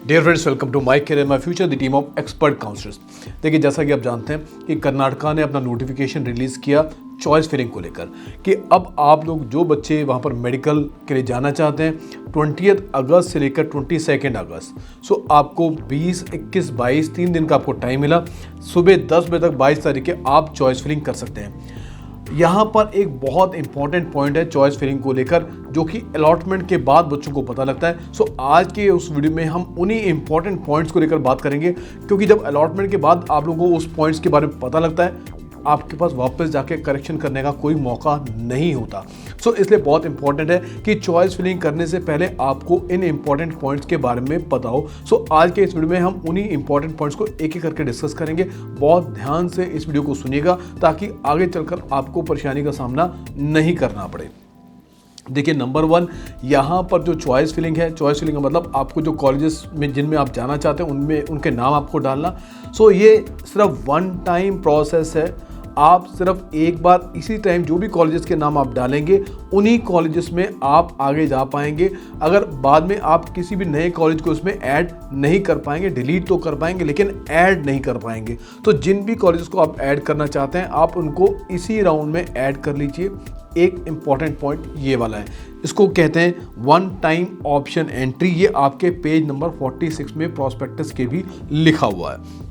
Dear friends, welcome to my career my future, the team of expert counsellors. देखिए, जैसा कि आप जानते हैं कि कर्नाटका ने अपना नोटिफिकेशन रिलीज़ किया चॉइस फिलिंग को लेकर कि अब आप लोग जो बच्चे वहाँ पर मेडिकल के लिए जाना चाहते हैं 20 अगस्त से लेकर 22 अगस्त, सो आपको 20, 21, 22 3 दिन का आपको टाइम मिला। सुबह 10 बजे तक 22 तारीख के आप चॉइस फिलिंग कर सकते हैं। यहाँ पर एक बहुत इंपॉर्टेंट पॉइंट है चॉइस फिलिंग को लेकर, जो कि अलॉटमेंट के बाद बच्चों को पता लगता है। सो आज के उस वीडियो में हम उन्हीं इंपॉर्टेंट पॉइंट्स को लेकर बात करेंगे, क्योंकि जब अलॉटमेंट के बाद आप लोगों को उस पॉइंट्स के बारे में पता लगता है, आपके पास वापस जाके करेक्शन करने का कोई मौका नहीं होता। सो इसलिए बहुत इंपॉर्टेंट है कि चॉइस फिलिंग करने से पहले आपको इन इंपॉर्टेंट पॉइंट्स के बारे में पता हो। सो आज के इस वीडियो में हम उन्हीं इंपॉर्टेंट पॉइंट्स को एक एक करके डिस्कस करेंगे। बहुत ध्यान से इस वीडियो को सुनिएगा ताकि आगे चलकर आपको परेशानी का सामना नहीं करना पड़े। देखिए, नंबर 1, यहाँ पर जो चॉइस फिलिंग है, चॉइस फिलिंग का मतलब आपको जो कॉलेजेस में जिनमें आप जाना चाहते हैं उनमें उनके नाम आपको डालना। सो ये सिर्फ वन टाइम प्रोसेस है। आप सिर्फ एक बार इसी टाइम जो भी कॉलेजेस के नाम आप डालेंगे उन्हीं कॉलेजेस में आप आगे जा पाएंगे। अगर बाद में आप किसी भी नए कॉलेज को उसमें ऐड नहीं कर पाएंगे, डिलीट तो कर पाएंगे लेकिन ऐड नहीं कर पाएंगे। तो जिन भी कॉलेजेस को आप ऐड करना चाहते हैं आप उनको इसी राउंड में ऐड कर लीजिए। एक इंपॉर्टेंट पॉइंट ये वाला है, इसको कहते हैं वन टाइम ऑप्शन एंट्री। ये आपके पेज नंबर 46 में प्रॉस्पेक्टस के भी लिखा हुआ है।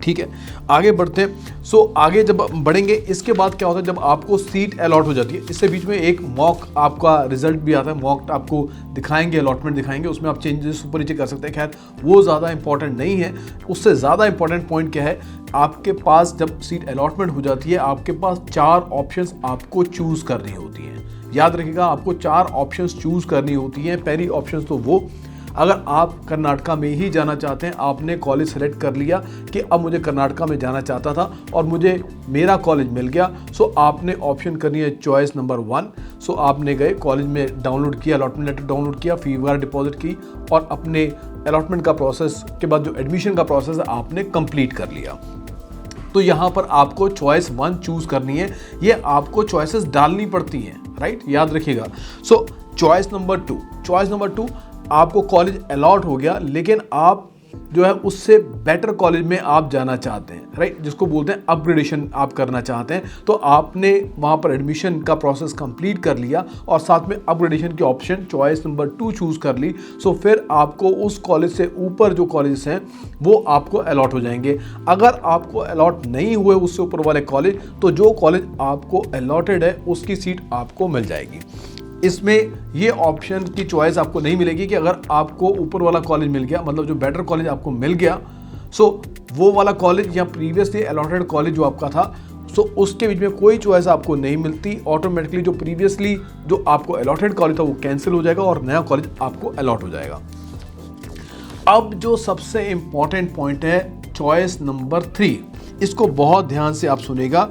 ठीक है, आगे बढ़ते हैं। सो आगे जब बढ़ेंगे, इसके बाद क्या होता है, जब आपको सीट अलॉट हो जाती है, इससे बीच में एक मॉक आपका रिजल्ट भी आता है। मॉक आपको दिखाएंगे, अलॉटमेंट दिखाएंगे, उसमें आप चेंजेस ऊपर नीचे कर सकते हैं। खैर, वो ज़्यादा इंपॉर्टेंट नहीं है। उससे ज़्यादा इंपॉर्टेंट पॉइंट क्या है, आपके पास जब सीट अलॉटमेंट हो जाती है आपके पास 4 ऑप्शंस आपको चूज़ करनी होती हैं। याद रखिएगा, आपको 4 ऑप्शंस चूज़ करनी होती हैं। पहली ऑप्शन तो वो, अगर आप कर्नाटका में ही जाना चाहते हैं, आपने कॉलेज सेलेक्ट कर लिया कि अब मुझे कर्नाटका में जाना चाहता था और मुझे मेरा कॉलेज मिल गया, सो आपने ऑप्शन करनी है चॉइस नंबर 1। सो आपने गए कॉलेज में, डाउनलोड किया, अलॉटमेंट लेटर डाउनलोड किया, फी वगैरह डिपॉजिट की और अपने अलॉटमेंट का प्रोसेस के बाद जो एडमिशन का प्रोसेस है आपने कंप्लीट कर लिया। तो यहाँ पर आपको चॉइस 1 चूज करनी है। ये आपको चॉइसेस डालनी पड़ती हैं, राइट, याद रखिएगा। सो चॉइस नंबर 2, आपको कॉलेज अलॉट हो गया लेकिन आप जो है उससे बेटर कॉलेज में आप जाना चाहते हैं, राइट, जिसको बोलते हैं अपग्रेडेशन आप करना चाहते हैं। तो आपने वहाँ पर एडमिशन का प्रोसेस कंप्लीट कर लिया और साथ में अपग्रेडेशन की ऑप्शन चॉइस नंबर 2 चूज़ कर ली। सो फिर आपको उस कॉलेज से ऊपर जो कॉलेज हैं वो आपको अलॉट हो जाएंगे। अगर आपको अलॉट नहीं हुए उससे ऊपर वाले कॉलेज, तो जो कॉलेज आपको अलॉटेड है उसकी सीट आपको मिल जाएगी। इसमें ये ऑप्शन की चॉइस आपको नहीं मिलेगी कि अगर आपको ऊपर वाला कॉलेज मिल गया, मतलब जो बेटर कॉलेज आपको मिल गया, सो वो वाला कॉलेज या प्रीवियसली अलॉटेड कॉलेज जो आपका था, सो उसके बीच में कोई चॉइस आपको नहीं मिलती। ऑटोमेटिकली जो प्रीवियसली जो आपको अलॉटेड कॉलेज था वो कैंसिल हो जाएगा और नया कॉलेज आपको अलॉट हो जाएगा। अब जो सबसे इंपॉर्टेंट पॉइंट है चॉइस नंबर 3, इसको बहुत ध्यान से आप सुनेगा।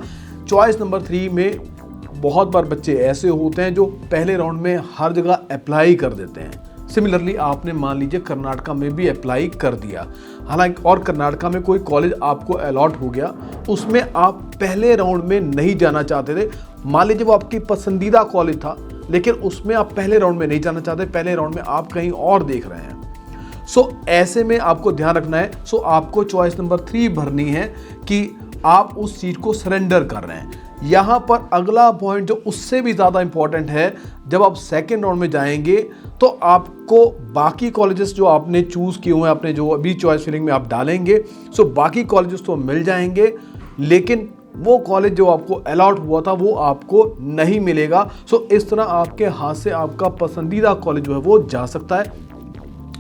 चॉइस नंबर 3 में बहुत बार बच्चे ऐसे होते हैं जो पहले राउंड में हर जगह अप्लाई कर देते हैं। सिमिलरली आपने मान लीजिए कर्नाटका में भी अप्लाई कर दिया, हालांकि और कर्नाटका में कोई कॉलेज आपको अलॉट हो गया, उसमें आप पहले राउंड में नहीं जाना चाहते थे। मान लीजिए वो आपकी पसंदीदा कॉलेज था लेकिन उसमें आप पहले राउंड में नहीं जाना चाहते, पहले राउंड में आप कहीं और देख रहे हैं। सो ऐसे में आपको ध्यान रखना है। सो आपको चॉइस नंबर 3 भरनी है कि आप उस सीट को सरेंडर कर रहे हैं। यहाँ पर अगला पॉइंट जो उससे भी ज़्यादा इंपॉर्टेंट है, जब आप सेकेंड राउंड में जाएंगे तो आपको बाकी कॉलेजेस जो आपने चूज़ किए हुए हैं, अपने जो अभी चॉइस फिलिंग में आप डालेंगे, सो बाकी कॉलेजेस तो मिल जाएंगे लेकिन वो कॉलेज जो आपको अलॉट हुआ था वो आपको नहीं मिलेगा। सो इस तरह आपके हाथ से आपका पसंदीदा कॉलेज जो है वो जा सकता है।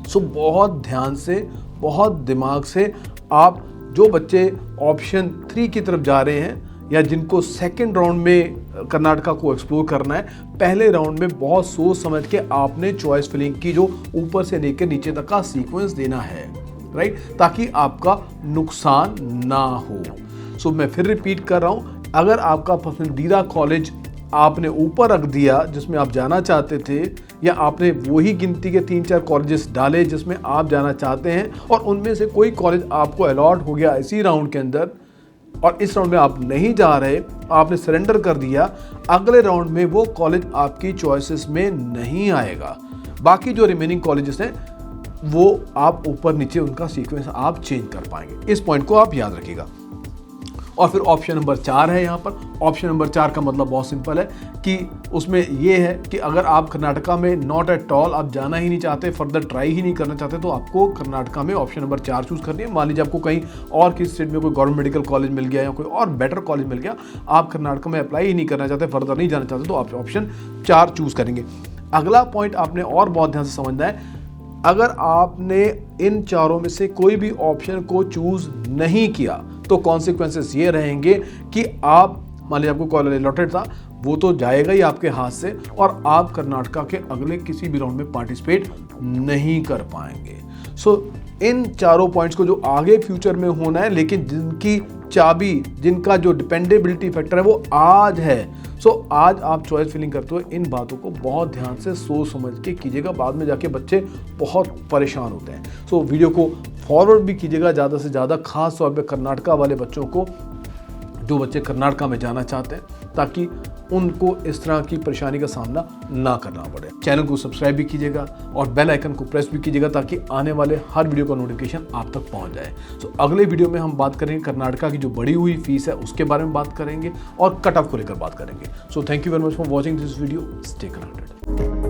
सो बहुत ध्यान से, बहुत दिमाग से, आप जो बच्चे ऑप्शन 3 की तरफ जा रहे हैं या जिनको सेकंड राउंड में कर्नाटका को एक्सप्लोर करना है, पहले राउंड में बहुत सोच समझ के आपने चॉइस फिलिंग की जो ऊपर से लेकर नीचे तक का सीक्वेंस देना है, राइट, ताकि आपका नुकसान ना हो। सो मैं फिर रिपीट कर रहा हूँ, अगर आपका पसंदीदा कॉलेज आपने ऊपर रख दिया जिसमें आप जाना चाहते थे, या आपने वही गिनती के 3-4 कॉलेजेस डाले जिसमें आप जाना चाहते हैं और उनमें से कोई कॉलेज आपको अलॉट हो गया इसी राउंड के अंदर और इस राउंड में आप नहीं जा रहे, आपने सरेंडर कर दिया, अगले राउंड में वो कॉलेज आपकी चॉइसेस में नहीं आएगा। बाकी जो रिमेनिंग कॉलेजेस हैं वो आप ऊपर नीचे उनका सीक्वेंस आप चेंज कर पाएंगे। इस पॉइंट को आप याद रखिएगा। और फिर ऑप्शन नंबर 4 है यहाँ पर। ऑप्शन नंबर 4 का मतलब बहुत सिंपल है कि उसमें ये है कि अगर आप कर्नाटका में नॉट एट ऑल आप जाना ही नहीं चाहते, फर्दर ट्राई ही नहीं करना चाहते, तो आपको कर्नाटका में ऑप्शन नंबर 4 चूज़ करनी है। मान लीजिए आपको कहीं और किसी स्टेट में कोई गवर्नमेंट मेडिकल कॉलेज मिल गया या कोई और बेटर कॉलेज मिल गया, आप कर्नाटका में अप्लाई ही नहीं करना चाहते, फर्दर नहीं जाना चाहते, तो आप ऑप्शन 4 चूज़ करेंगे। अगला पॉइंट आपने और बहुत ध्यान से समझना है, अगर आपने इन चारों में से कोई भी ऑप्शन को चूज नहीं किया तो कॉन्सिक्वेंसेस ये रहेंगे कि आप, मान लीजिए आपको कॉलेज अलॉटेड था, वो तो जाएगा ही आपके हाथ से और आप कर्नाटका के अगले किसी भी राउंड में पार्टिसिपेट नहीं कर पाएंगे। सो इन चारों पॉइंट्स को जो आगे फ्यूचर में होना है, लेकिन जिनकी चाबी, जिनका जो डिपेंडेबिलिटी फैक्टर है वो आज है। सो आज आप चॉइस फिलिंग करते हुए इन बातों को बहुत ध्यान से सोच समझ के कीजिएगा, बाद में जाके बच्चे बहुत परेशान होते हैं। सो वीडियो को फॉरवर्ड भी कीजिएगा ज़्यादा से ज़्यादा, खास तौर पे कर्नाटका वाले बच्चों को, जो बच्चे कर्नाटका में जाना चाहते हैं, ताकि उनको इस तरह की परेशानी का सामना ना करना पड़े। चैनल को सब्सक्राइब भी कीजिएगा और बेल आइकन को प्रेस भी कीजिएगा ताकि आने वाले हर वीडियो का नोटिफिकेशन आप तक पहुंच जाए। सो अगले वीडियो में हम बात करेंगे कर्नाटका की जो बढ़ी हुई फीस है उसके बारे में बात करेंगे और कट ऑफ को लेकर बात करेंगे। So thank you very much for watching this video. Stay connected.